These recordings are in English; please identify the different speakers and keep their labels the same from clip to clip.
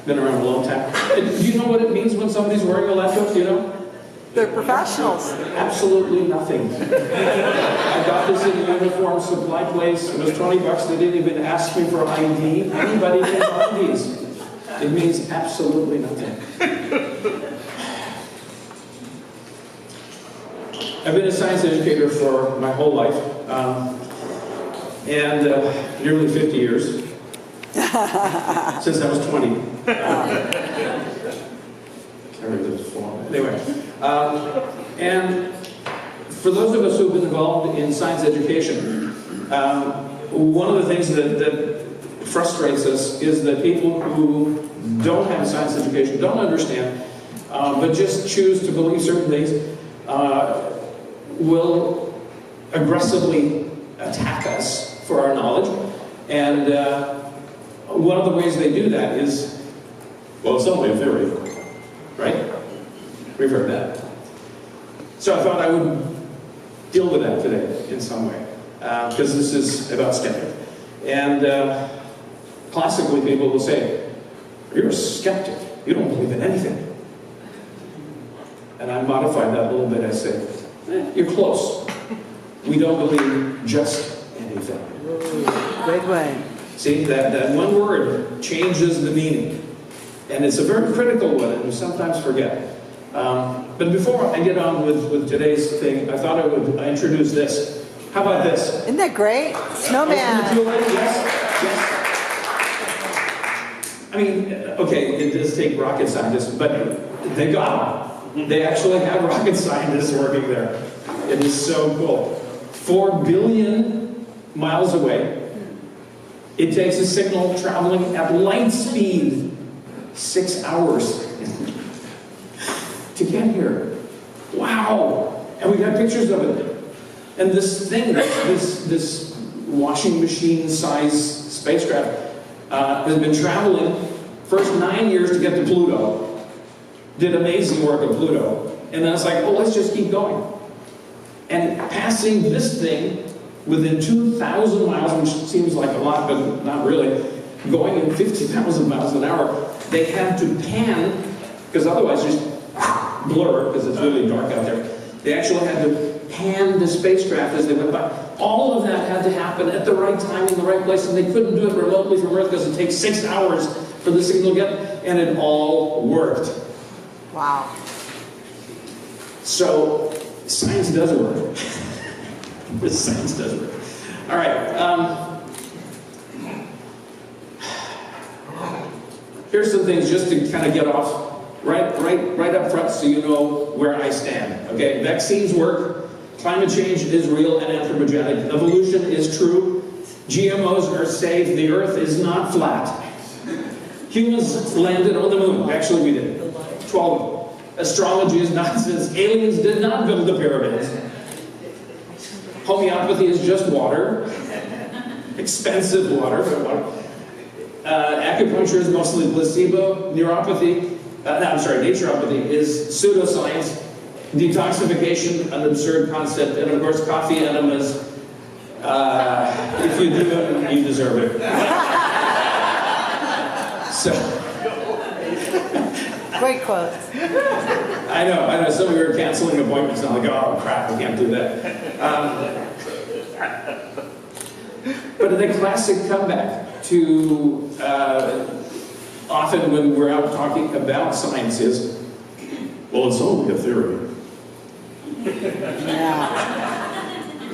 Speaker 1: been around a long time. Do you know what it means when somebody's wearing a lab coat? Do you know?
Speaker 2: They're professionals.
Speaker 1: Absolutely nothing. I got this in a uniform supply place. It was $20. They didn't even ask me for ID. Anybody can buy these. It means absolutely nothing. I've been a science educator for my whole life, and nearly 50 years, since I was 20. Carried this form. Anyway, and for those of us who have been involved in science education, one of the things that frustrates us is that people who don't have science education, don't understand, but just choose to believe certain things, will aggressively attack us for our knowledge. And one of the ways they do that is, well, it's only a theory, right? We've heard that. So I thought I would deal with that today in some way, because this is about skeptics. And classically, people will say, you're a skeptic. You don't believe in anything. And I modified that a little bit. I say, you're close. We don't believe just anything.
Speaker 2: Great way.
Speaker 1: See, that one word changes the meaning. And it's a very critical one, and we sometimes forget. But before I get on with today's thing, I thought I would introduce this. How about this?
Speaker 2: Isn't that great? Snowman.
Speaker 1: Yes, yes. I mean, okay, it does take rocket scientists, but they got them. They actually have rocket scientists working there. It is so cool. 4 billion miles away. It takes a signal traveling at light speed 6 hours to get here. Wow! And we got pictures of it. And this thing, this washing machine size spacecraft has been traveling first 9 years to get to Pluto. Did amazing work at Pluto. And then it's like, oh, let's just keep going. And passing this thing within 2,000 miles, which seems like a lot, but not really, going at 50,000 miles an hour, they had to pan, because otherwise just blur, because it's really dark out there. They actually had to pan the spacecraft as they went by. All of that had to happen at the right time in the right place, and they couldn't do it remotely from Earth because it takes 6 hours for the signal to get, and it all worked.
Speaker 2: Wow.
Speaker 1: So, science does work. Science does work. All right. Here's some things just to kind of get off right up front so you know where I stand. Okay, vaccines work. Climate change is real and anthropogenic. Evolution is true. GMOs are safe. The Earth is not flat. Humans landed on the moon. Actually, we did. 12 of them. Astrology is nonsense. Aliens did not build the pyramids. Homeopathy is just water. Expensive water, but water. Acupuncture is mostly placebo. Naturopathy is pseudoscience. Detoxification, an absurd concept. And of course, coffee enemas. If you do it, you deserve it. So.
Speaker 2: Great quote.
Speaker 1: I know. Some of you are canceling appointments. I'm like, oh crap, I can't do that. But the classic comeback to often when we're out talking about science is, well, it's only a theory.
Speaker 2: Yeah.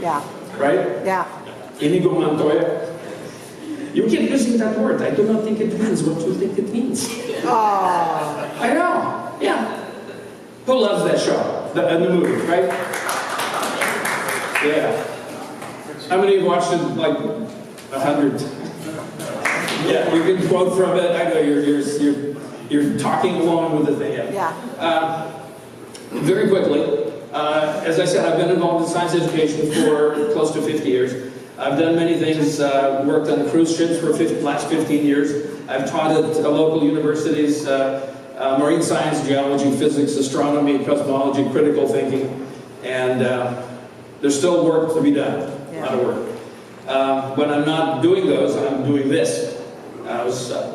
Speaker 2: Yeah.
Speaker 1: Right?
Speaker 2: Yeah.
Speaker 1: Inigo Montoya. You keep using that word. I do not think it means what you think it means.
Speaker 2: Oh.
Speaker 1: I know. Yeah. Who loves that show? The movie, right? Yeah. How many have watched it? Like 100. Yeah, you can quote from it. I know you're talking along with the thing.
Speaker 2: Yeah.
Speaker 1: Very quickly, as I said, I've been involved in science education for close to 50 years. I've done many things, worked on cruise ships for the last 15 years. I've taught at local universities, marine science, geology, physics, astronomy, cosmology, critical thinking, and there's still work to be done, a lot of work. When I'm not doing those, I'm doing this.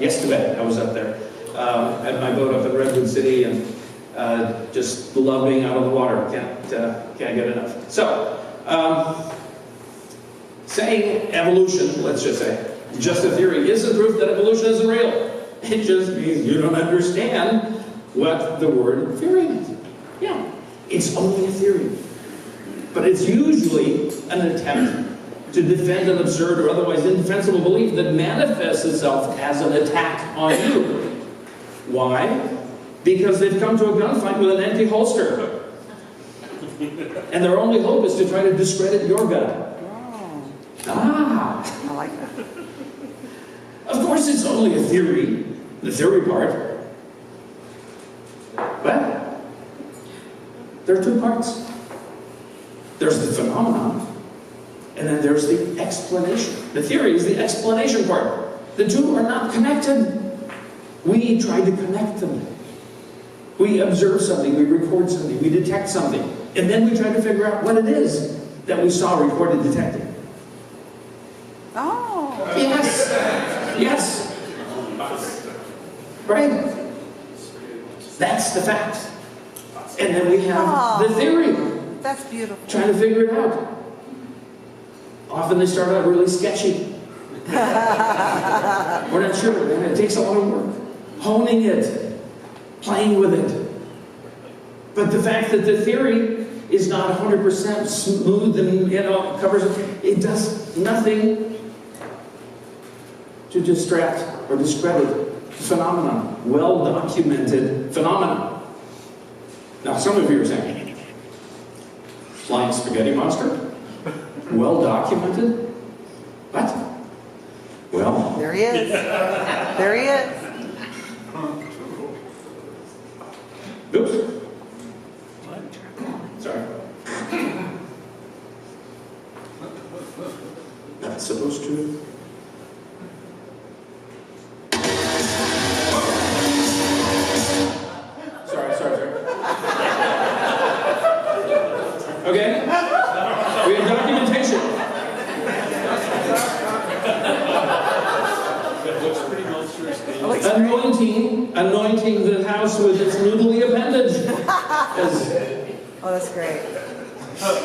Speaker 1: Yesterday I was up there. at my boat up in Redwood City, and just love being out on the water. Can't get enough. So, saying evolution, let's just say, just a theory, isn't proof that evolution isn't real. It just means you don't understand what the word theory means. Yeah, it's only a theory. But it's usually an attempt to defend an absurd or otherwise indefensible belief that manifests itself as an attack on you. Why? Because they've come to a gunfight with an empty holster. And their only hope is to try to discredit your gun.
Speaker 2: Oh,
Speaker 1: Ah!
Speaker 2: I like that.
Speaker 1: Of course it's only a theory, the theory part. But there are two parts. There's the phenomenon, and then there's the explanation. The theory is the explanation part. The two are not connected. We try to connect them. We observe something, we record something, we detect something, and then we try to figure out what it is that we saw, recorded, detected.
Speaker 2: Oh.
Speaker 1: Yes. Yes. Right? That's the fact. And then we have the theory.
Speaker 2: That's beautiful.
Speaker 1: Trying to figure it out. Often they start out really sketchy. We're not sure, and it takes a lot of work. Honing it, playing with it. But the fact that the theory is not 100% smooth and covers it does nothing to distract or discredit phenomenon, well-documented phenomenon. Now, some of you are saying, flying spaghetti monster? Well-documented? What? Well...
Speaker 2: There he is. There he is.
Speaker 1: Oops. Sorry. Not supposed to... Sorry. Okay? We have documentation. Anointing the house with its noodly appendage.
Speaker 2: Oh, that's great.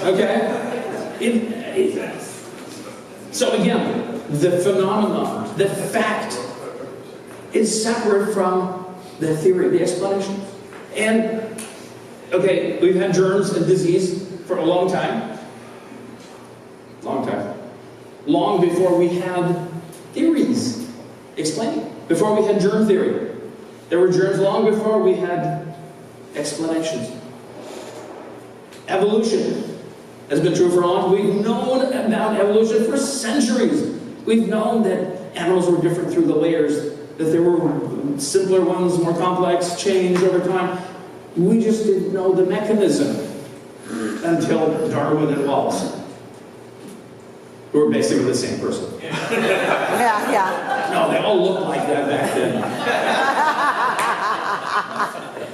Speaker 1: Okay? So again, the phenomenon, the fact, is separate from the theory, the explanation. And, okay, we've had germs and disease for a long time. Long time. Long before we had theories explaining. Before we had germ theory. There were germs long before we had explanations. Evolution has been true for a long time. We've known about evolution for centuries. We've known that animals were different through the layers, that there were simpler ones, more complex, changed over time. We just didn't know the mechanism until Darwin and Wallace, who were basically the same person.
Speaker 2: Yeah.
Speaker 1: No, they all looked like that back then.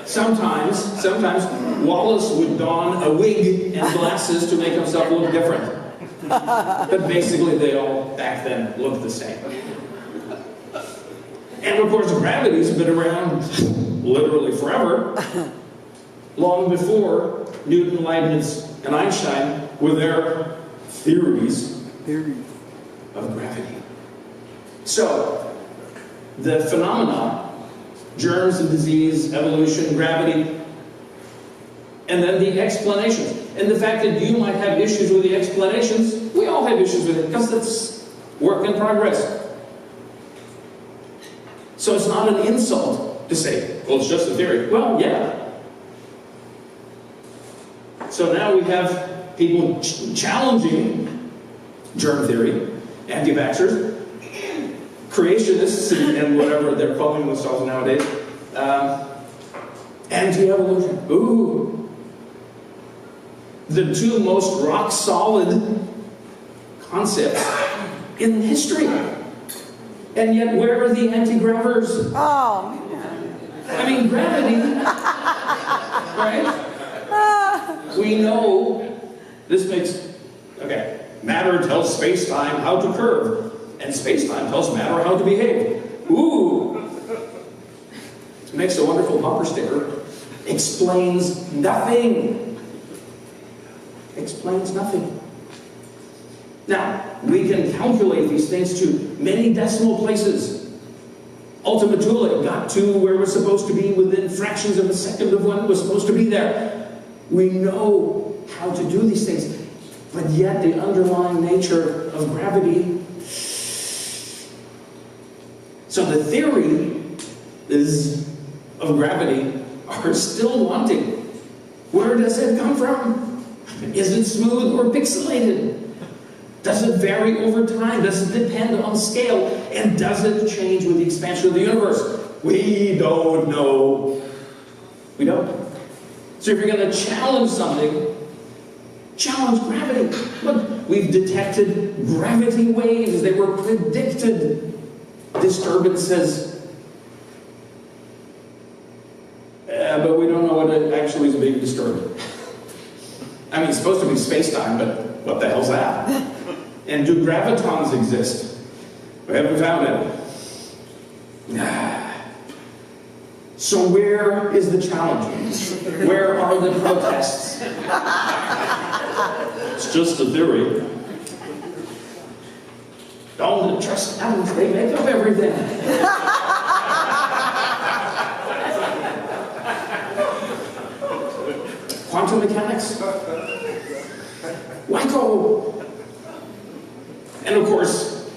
Speaker 1: Sometimes Wallace would don a wig and glasses to make himself look different. But basically they all back then looked the same. And of course gravity's been around literally forever. Long before Newton, Leibniz, and Einstein with their theories of gravity. So, the phenomena, germs and disease, evolution, gravity, and then the explanations. And the fact that you might have issues with the explanations, we all have issues with it, because that's work in progress. So it's not an insult to say, well, it's just a theory. Well, yeah. So now we have people challenging germ theory, anti-vaxxers, creationists, and whatever they're calling themselves nowadays, anti-evolution. Ooh. The two most rock-solid concepts in history. And yet, where are the anti-gravers?
Speaker 2: Oh, man.
Speaker 1: I mean, gravity, right? We know this makes, okay, matter tells space-time how to curve, and space-time tells matter how to behave. Ooh! makes a wonderful bumper sticker, explains nothing. Explains nothing. Now, we can calculate these things to many decimal places. Ultima Thule got to where we're supposed to be within fractions of a second of when it was supposed to be there. We know how to do these things, but yet the underlying nature of gravity. So the theory of gravity are still wanting. Where does it come from? Is it smooth or pixelated? Does it vary over time? Does it depend on scale? And does it change with the expansion of the universe? We don't know. We don't. So if you're going to challenge something, challenge gravity. Look, we've detected gravity waves. They were predicted. Disturbances. But we don't know what it actually is being disturbed. I mean, it's supposed to be space-time, but what the hell's that? And do gravitons exist? We haven't found it. So where is the challenge? Where are the protests? It's just a theory. Don't trust atoms, they make up everything. Quantum mechanics? Wacko! And of course,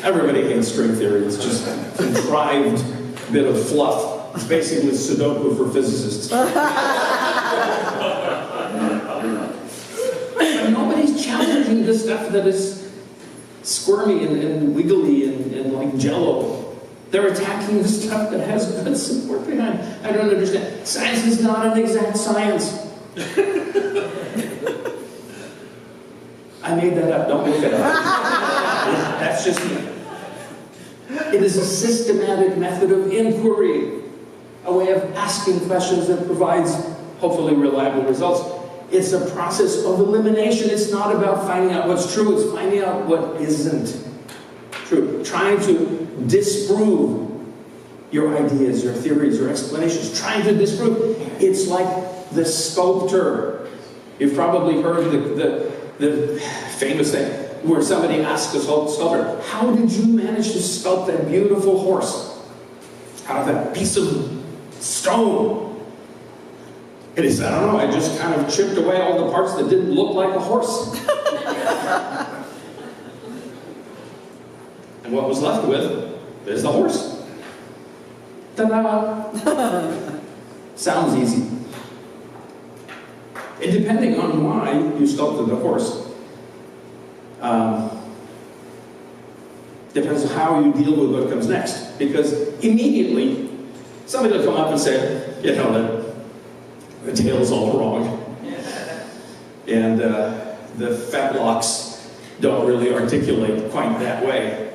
Speaker 1: everybody hates string theory. It's just a contrived bit of fluff. It's basically Sudoku for physicists. But nobody's challenging the stuff that is squirmy and wiggly and like jello. They're attacking the stuff that has good support behind. I don't understand. Science is not an exact science. I made that up. Don't make that up. That's just me. It is a systematic method of inquiry, a way of asking questions that provides hopefully reliable results. It's a process of elimination. It's not about finding out what's true. It's finding out what isn't true. Trying to disprove your ideas, your theories, your explanations. Trying to disprove. It's like the sculptor. You've probably heard the famous thing where somebody asked a sculptor, how did you manage to sculpt that beautiful horse out of that piece of stone? And he said, I don't know, I just kind of chipped away all the parts that didn't look like a horse. And what was left with is the horse. Ta-da! Sounds easy. And depending on why you sculpted the horse, depends on how you deal with what comes next. Because immediately, somebody will come up and say, you know, the tail's all wrong. And the fetlocks don't really articulate quite that way.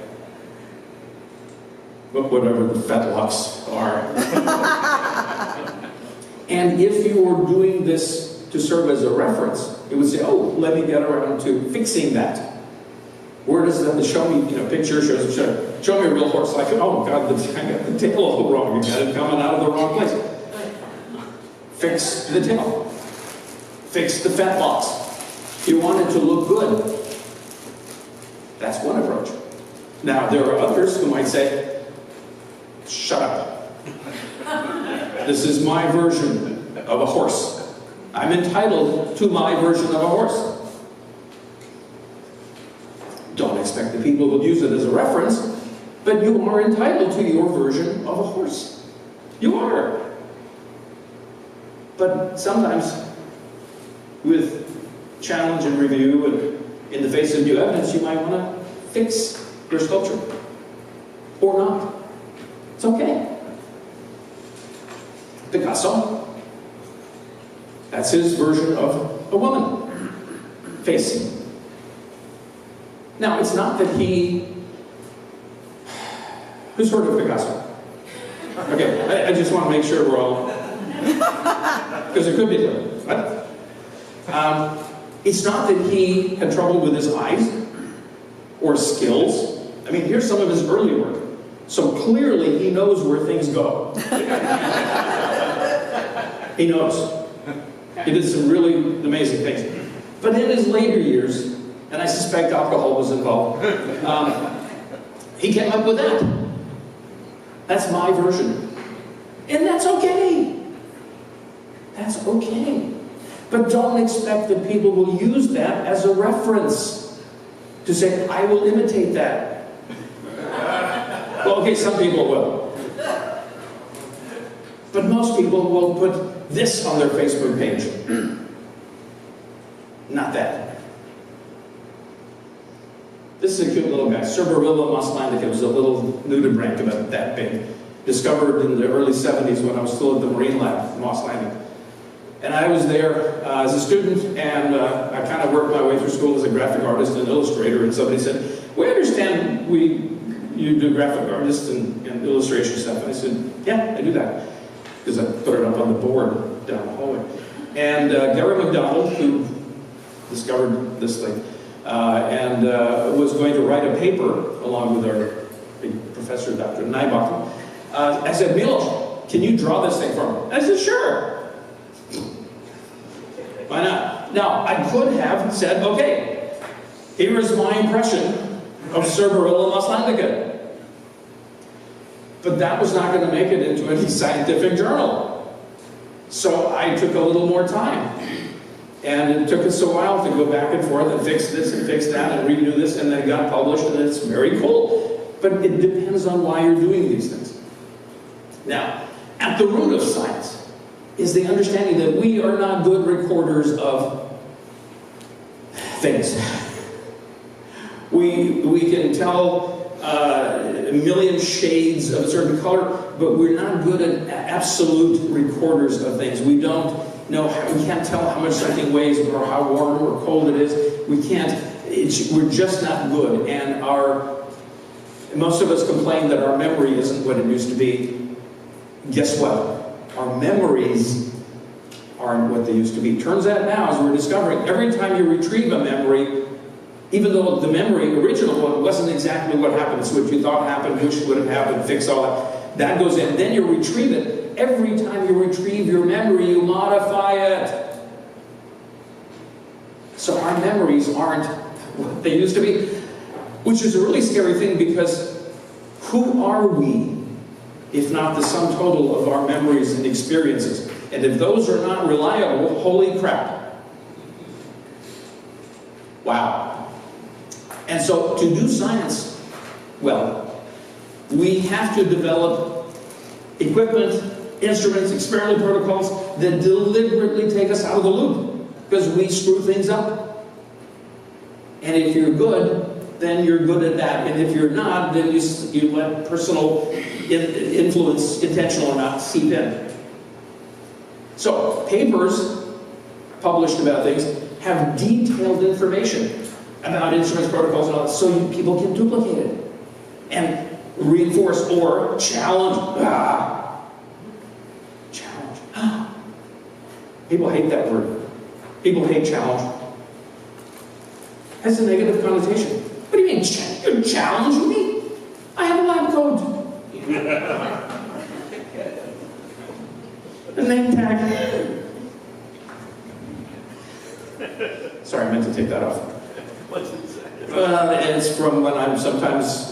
Speaker 1: But whatever the fetlocks are. And if you were doing this to serve as a reference, it would say, oh, let me get around to fixing that. Where does that show me, picture show me a real horse, like, oh God, I got the tail all wrong, you got it coming out of the wrong place. Fix the tail. Fix the fetlocks. You want it to look good. That's one approach. Now, there are others who might say, shut up. This is my version of a horse. I'm entitled to my version of a horse. Don't expect the people who use it as a reference, but you are entitled to your version of a horse. You are. But sometimes, with challenge and review, and in the face of new evidence, you might want to fix your sculpture. Or not. It's okay. Picasso, that's his version of a woman facing. Now, it's not that he... Who's heard of Picasso? Okay, I just want to make sure we're all... Because it could be different. What? It's not that he had trouble with his eyes or skills. I mean, here's some of his early work. So clearly he knows where things go. He knows. He did some really amazing things. But in his later years, and I suspect alcohol was involved, he came up with that. That's my version. And that's okay. That's okay. But don't expect that people will use that as a reference to say, I will imitate that. Well, okay, some people will. But most people will put this on their Facebook page. Not that. This is a cute little guy. Cerberilla Moss Landing. It was a little nudibranch about that big. Discovered in the early 70s when I was still at the Marine Lab, Moss Landing. And I was there as a student, and I kind of worked my way through school as a graphic artist and illustrator, and somebody said, we understand you do graphic artists and illustration stuff. And I said, yeah, I do that. Because I put it up on the board down the hallway. And Gary McDonald, who discovered this thing, was going to write a paper along with our big professor, Dr. Nybach. I said, Milos, can you draw this thing for me? I said, sure. Why not? Now, I could have said, okay, here is my impression of Cerberilla moslandica. But that was not going to make it into any scientific journal. So I took a little more time. And it took us a while to go back and forth and fix this and fix that and redo this, and then it got published, and it's very cool. But it depends on why you're doing these things. Now, at the root of science is the understanding that we are not good recorders of things. We can tell a million shades of a certain color, but we're not good at absolute recorders of things. We don't know, we can't tell how much something weighs or how warm or cold it is. We can't, we're just not good. And most of us complain that our memory isn't what it used to be. Guess what? Our memories aren't what they used to be. Turns out now, as we're discovering, every time you retrieve a memory, even though the memory, original one, wasn't exactly what happened, it's what you thought happened, which would have happened, fix all that, that goes in. Then you retrieve it. Every time you retrieve your memory, you modify it. So our memories aren't what they used to be, which is a really scary thing, because who are we if not the sum total of our memories and experiences? And if those are not reliable, holy crap. Wow. And so to do science well, we have to develop equipment, instruments, experimental protocols that deliberately take us out of the loop, because we screw things up. And if you're good, then you're good at that. And if you're not, then you let personal influence, intentional or not, seep in. So, papers published about things have detailed information about instruments, protocols, and all that, so people can duplicate it and reinforce or challenge. Challenge. People hate that word. People hate challenge. It has a negative connotation. What do you mean, you're challenging me? I have a lab coat. The name tag. Sorry, I meant to take that off.
Speaker 3: What's it say?
Speaker 1: It's from when I'm sometimes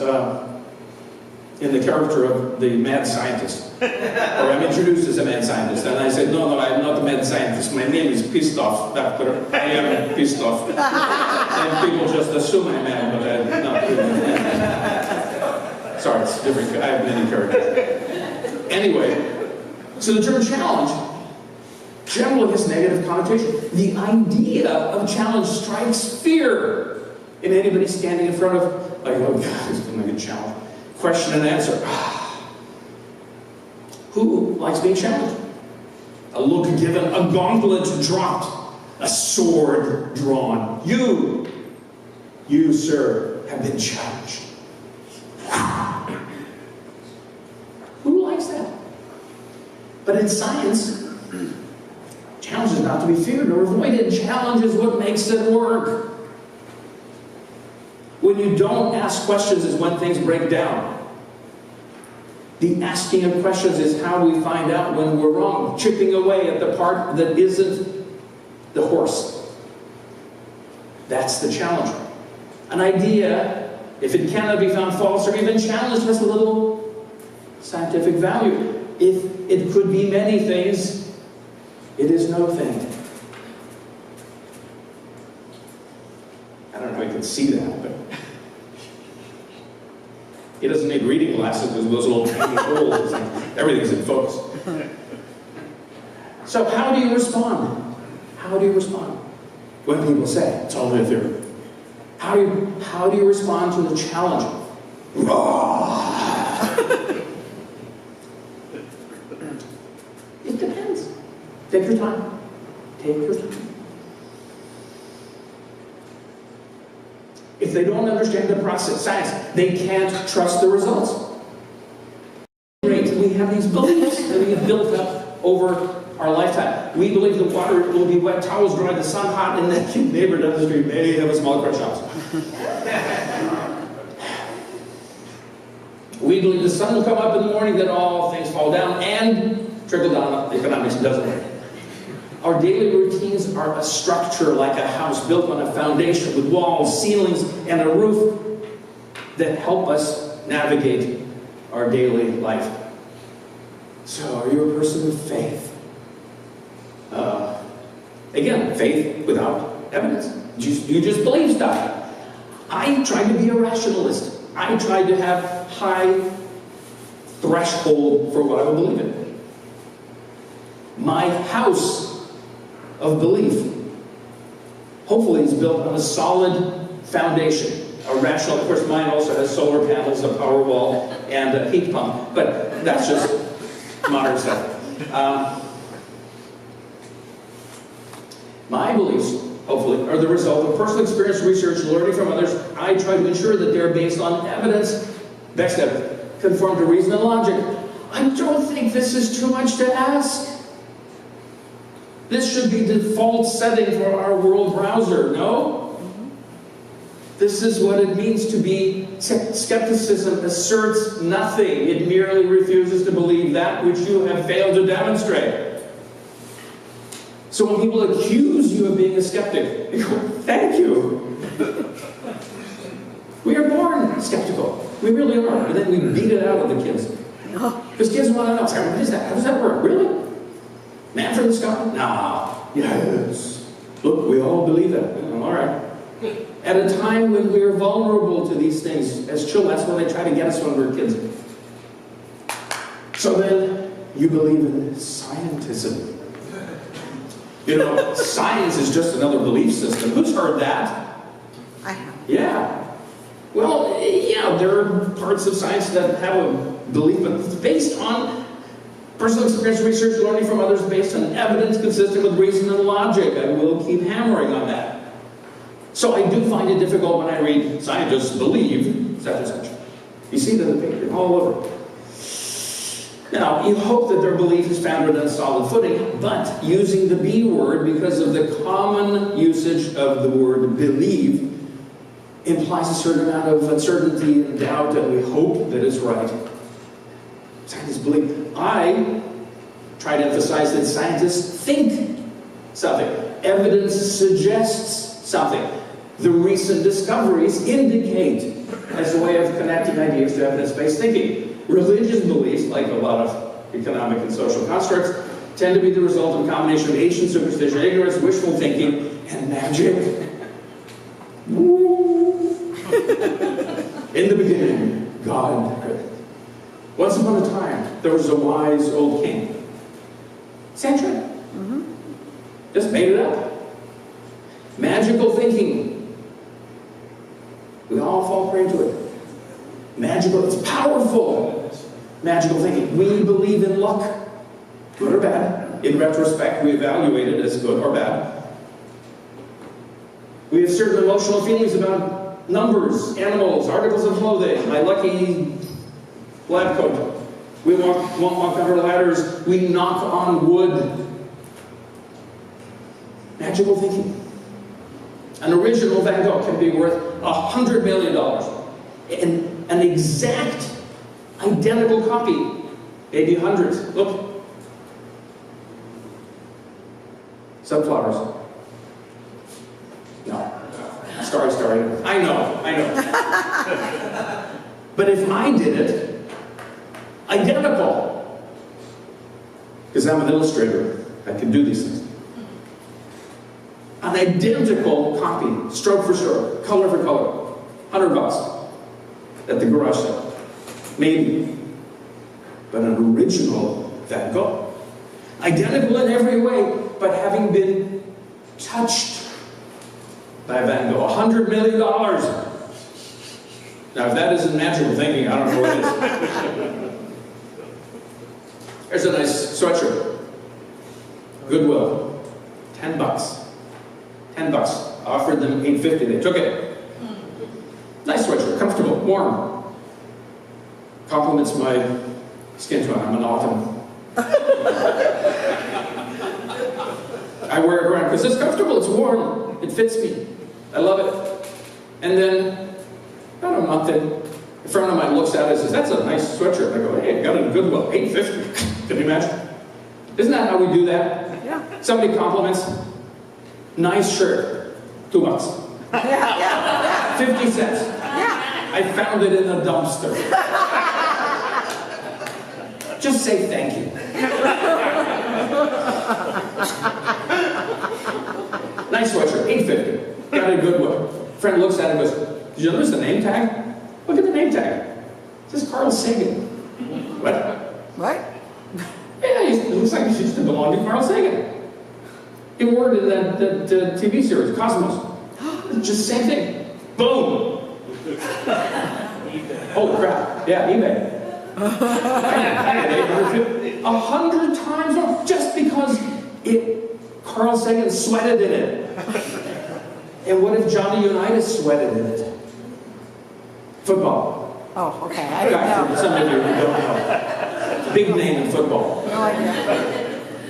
Speaker 1: in the character of the mad scientist. Or I'm introduced as a mad scientist. And I said, no, I'm not a mad scientist. My name is Pissed Off Doctor. I am pissed off. And people just assume I'm mad, but I'm not really mad. Sorry, it's different. I have many characters. Anyway, so the term challenge generally has negative connotation. The idea of challenge strikes fear in anybody standing in front of, like, oh God, it's going to be a challenge. Question and answer. Who likes being challenged? A look given, a gauntlet dropped, a sword drawn. You, sir, have been challenged. Who likes that? But in science, challenge is not to be feared or avoided. Challenge is what makes it work. When you don't ask questions is when things break down. The asking of questions is how we find out when we're wrong, chipping away at the part that isn't the horse. That's the challenge. An idea, if it cannot be found false or even challenged, has a little scientific value. If it could be many things, it is no thing. I don't know if you can see that, but he doesn't need reading glasses because those little tiny holes. It's like everything's in focus. So how do you respond? How do you respond when people say it's only a theory? How do you respond to the challenge? It depends. Take your time. Take your time. If they don't understand the process, science, they can't trust the results. We have these beliefs that we have built up over our lifetime. We believe the water will be wet, towels dry, the sun hot, and the neighbor down the street may have a small crush house. We believe the sun will come up in the morning, then all things fall down, and trickle down economics doesn't work. Our daily routines are a structure like a house built on a foundation with walls, ceilings, and a roof that help us navigate our daily life. So, are you a person of faith? Again, faith without evidence. You just believe stuff. I try to be a rationalist. I try to have high threshold for what I will believe in. My house of belief hopefully is built on a solid foundation. A rational, of course mine also has solar panels, a power wall, and a heat pump, but that's just modern stuff. My beliefs, hopefully, are the result of personal experience, research, learning from others. I try to ensure that they're based on evidence, best evidence, conform to reason and logic. I don't think this is too much to ask. This should be default setting for our world browser, no? This is what it means to be skepticism asserts nothing. It merely refuses to believe that which you have failed to demonstrate. So when people accuse you of being a skeptic, you go, thank you. We are born skeptical. We really are. And then we beat it out of the kids. Because kids want to know, what is that? How does that work? Really? Man from the sky? Nah. Yes. Look, we all believe that. All right. At a time when we're vulnerable to these things, as children, that's when they try to get us when we're kids. So then, you believe in scientism. You know, science is just another belief system. Who's heard that?
Speaker 2: I have.
Speaker 1: Yeah. Well, yeah, there are parts of science that have a belief, but it's based on personal experience, research, learning from others, based on evidence consistent with reason and logic. I will keep hammering on that. So I do find it difficult when I read scientists believe such and such. You see that in the paper all over. Now, you hope that their belief is founded on solid footing, but using the B word because of the common usage of the word believe implies a certain amount of uncertainty and doubt, and we hope that it's right. Scientists believe. I try to emphasize that scientists think something. Evidence suggests something. The recent discoveries indicate as a way of connecting ideas to evidence-based thinking. Religious beliefs, like a lot of economic and social constructs, tend to be the result of a combination of ancient superstition, ignorance, wishful thinking, and magic. Woo. In the beginning, God created. Once upon a time, there was a wise old king. Century. Just made it up. Magical thinking. We all fall prey to it. Magical, it's powerful. Magical thinking. We believe in luck. Good or bad. In retrospect, we evaluate it as good or bad. We have certain emotional feelings about numbers, animals, articles of clothing, my lucky lab coat. We won't walk under ladders. We knock on wood. Magical thinking. An original Van Gogh can be worth $100 million. And an exact Identical copy. Maybe hundreds. Look. Sunflowers. No. Starry. I know. But if I did it, identical. Because I'm an illustrator. I can do these things. An identical copy, stroke for stroke, color for color. $100 at the garage sale. Maybe. But an original Van Gogh. Identical in every way, but having been touched by Van Gogh. $100 million. Now, if that isn't magical thinking, I don't know what is. There's a nice sweatshirt. Goodwill. $10. $10. I offered them $8.50. They took it. Nice sweatshirt. Comfortable. Warm. Compliments my skin tone. I'm an autumn. I wear it around because it's comfortable. It's warm. It fits me. I love it. And then, about a month in, a friend of mine looks at it and says, "That's a nice sweatshirt." I go, "Hey, I got it at Goodwill. $8.50. Can you imagine? Isn't that how we do that?
Speaker 2: Yeah.
Speaker 1: Somebody compliments. Nice shirt. $2.
Speaker 2: Yeah.
Speaker 1: 50 cents.
Speaker 2: Yeah.
Speaker 1: I found it in a dumpster. Just say thank you. Nice sweatshirt. $8.50. Got it at Goodwill. Friend looks at it and goes, "Did you notice the name tag? Look at the name tag. It says Carl Sagan." What?
Speaker 2: What?
Speaker 1: Yeah, it looks like it used to belong to Carl Sagan. He wore it in that TV series, Cosmos. Just same thing. Boom! Holy crap. Yeah, eBay. I had 100 times more just because Carl Sagan sweated in it. And what if Johnny Unitas sweated in it? Football.
Speaker 2: Oh, okay. I didn't know.
Speaker 1: Some of you who don't know. Big name in football.
Speaker 2: No idea.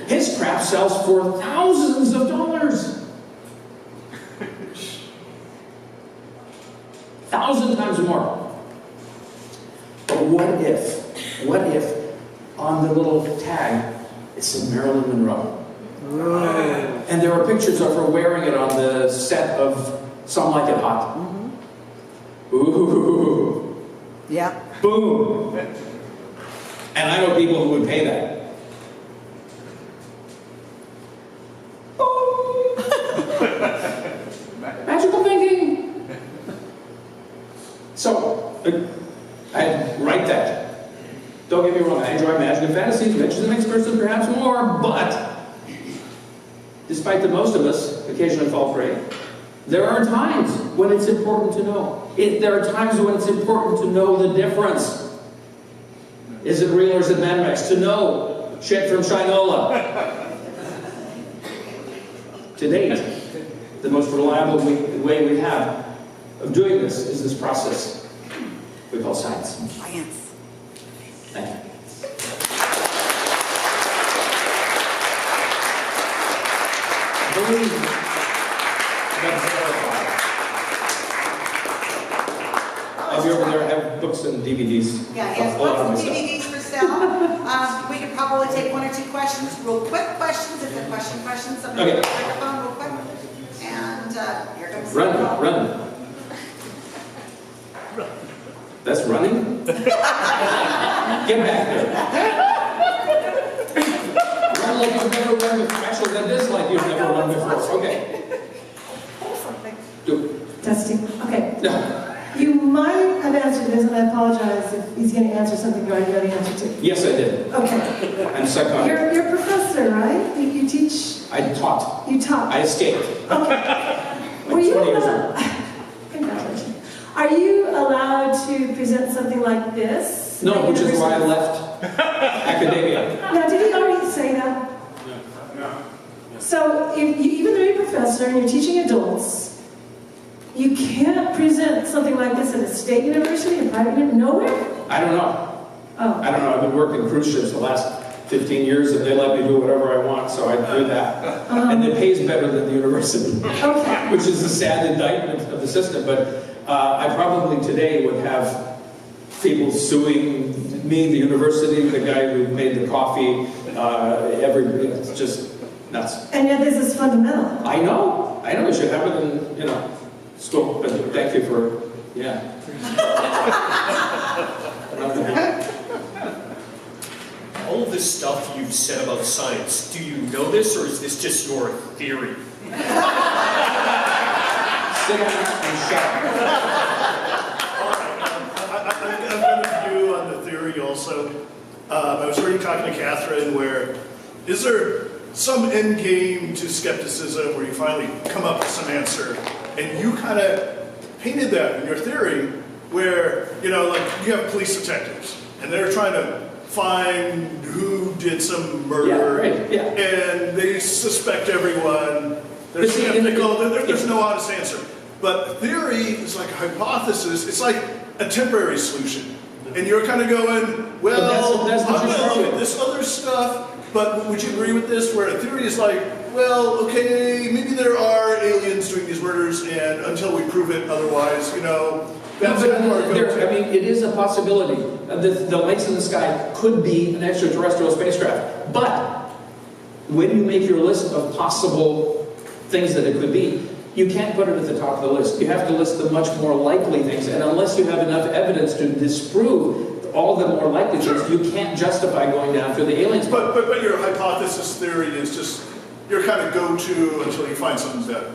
Speaker 1: His crap sells for thousands of dollars. 1,000 times more. But what if on the little tag it said Marilyn Monroe? And there were pictures of her wearing it on the set of Some Like It Hot. Ooh.
Speaker 2: Yeah.
Speaker 1: Boom. And I know people who would pay that. Magical thinking. So, I write that. Don't get me wrong, I enjoy magic and fantasy, adventures the next person perhaps more, but despite that most of us occasionally fall prey, there are times when it's important to know. There are times when it's important to know the difference. Is it real or is it man-mixed? To know shit from Shinola. To date, the most reliable way we have of doing this is this process we call science.
Speaker 2: Science.
Speaker 1: Thank you. Believe of you over there have books and DVDs.
Speaker 3: Yeah, he has books and DVDs for sale. We could probably take one or two questions, real quick questions, if they're questions. Somebody
Speaker 1: Okay.
Speaker 3: with a microphone real quick. And here comes
Speaker 1: Run. That's running? Get back there. Run like you've never run before. Actually, that is like you've never run before. Okay. Do it.
Speaker 4: Testing. Okay.
Speaker 1: No.
Speaker 4: You might have answered this, and I apologize if he's going to answer something you already know the answer to.
Speaker 1: Yes, I did.
Speaker 4: Okay.
Speaker 1: I'm psychotic.
Speaker 4: You're a professor, right? You teach.
Speaker 1: I taught.
Speaker 4: You taught.
Speaker 1: I escaped.
Speaker 4: Okay.
Speaker 1: Were you 20 years old.
Speaker 4: Congratulations. Are you allowed to present something like this?
Speaker 1: No, which is why I left academia.
Speaker 4: Now, did he already say that?
Speaker 1: No.
Speaker 4: So, if you, even though you're a professor and you're teaching adults, you can't present something like this at a state university, a private university, nowhere?
Speaker 1: I don't know.
Speaker 4: Oh.
Speaker 1: I don't know. I've been working cruise ships the last 15 years, and they let me do whatever I want, so I do that. And it pays better than the university,
Speaker 4: Okay.
Speaker 1: which is a sad indictment of the system. But I probably today would have people suing me, the university, the guy who made the coffee, it's just nuts.
Speaker 4: And yet this is fundamental.
Speaker 1: I know, it should happen in, school, but thank you for,
Speaker 5: All of this stuff you've said about science, do you know this, or is this just your theory?
Speaker 1: Sit down and shut up.
Speaker 6: I've got a view on the theory also. I was already talking to Catherine where, is there some end game to skepticism where you finally come up with some answer, and you kind of painted that in your theory where, like you have police detectives, and they're trying to find who did some murder, and they suspect everyone. They're skeptical. There's no honest answer. But theory is like a hypothesis. It's like a temporary solution. And you're kind of going, well,
Speaker 1: that's
Speaker 6: I'm going to look at this other stuff, but would you agree with this? Where a theory is like, well, okay, maybe there are aliens doing these murders, and until we prove it otherwise, that's
Speaker 1: it is a possibility. The lights in the sky could be an extraterrestrial spacecraft. But when you make your list of possible things that it could be, you can't put it at the top of the list. You have to list the much more likely things. And unless you have enough evidence to disprove all the more likely things, you can't justify going down through the aliens.
Speaker 6: But your hypothesis theory is just your kind of go-to until you find something better,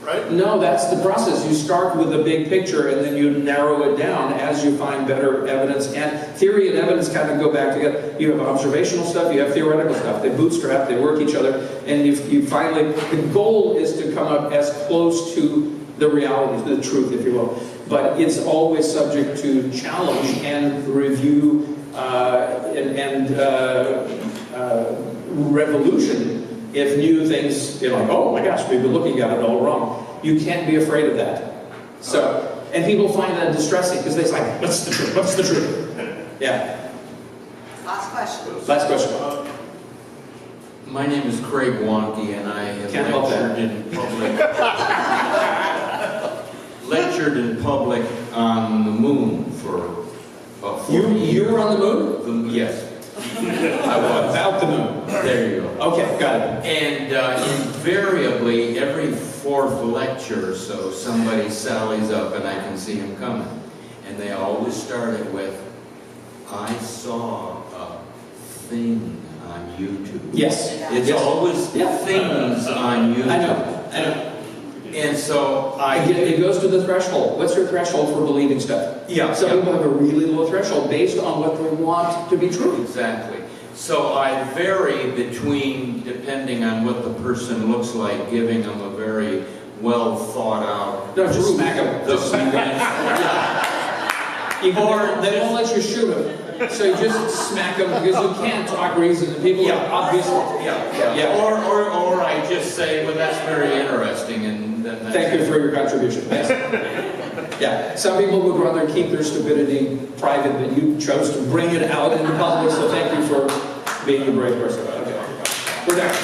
Speaker 6: right?
Speaker 1: No, that's the process. You start with a big picture and then you narrow it down as you find better evidence. And theory and evidence kind of go back together. You have observational stuff, you have theoretical stuff. They bootstrap, they work each other, and you finally, the goal is to come up as close to the reality, to the truth, if you will. But it's always subject to challenge and review and revolution. If new things, you're like, oh my gosh, we've been looking at it all wrong. You can't be afraid of that. So, and people find that distressing because they're like, what's the truth? What's the truth? Yeah.
Speaker 3: Last question.
Speaker 1: Last question.
Speaker 7: My name is Craig Wonke, and I have lectured in public on the moon for about 40 years.
Speaker 1: You were on the moon?
Speaker 7: Yes.
Speaker 1: I was. About the moon.
Speaker 7: There you go.
Speaker 1: Okay, got it.
Speaker 7: And invariably, every fourth lecture or so, somebody sallies up and I can see him coming. And they always start it with, I saw a thing on YouTube.
Speaker 1: Yes.
Speaker 7: It's always things on YouTube.
Speaker 1: I know.
Speaker 7: And so
Speaker 1: it goes to the threshold. What's your threshold for believing stuff?
Speaker 7: Yeah.
Speaker 1: Some people have a really low threshold based on what they want to be true.
Speaker 7: Exactly. So I vary between, depending on what the person looks like, giving them a very well thought out.
Speaker 1: No, just smack them. Just smack them. They won't let you shoot them. So you just smack them because you can't talk reason. People are obviously.
Speaker 7: Or I just say, well, that's very interesting, and then that's
Speaker 1: Thank you for your contribution. Yes. Yeah. Some people would rather keep their stupidity private, but you chose to bring it out in the public. So thank you for being a brave person. Okay. We're done.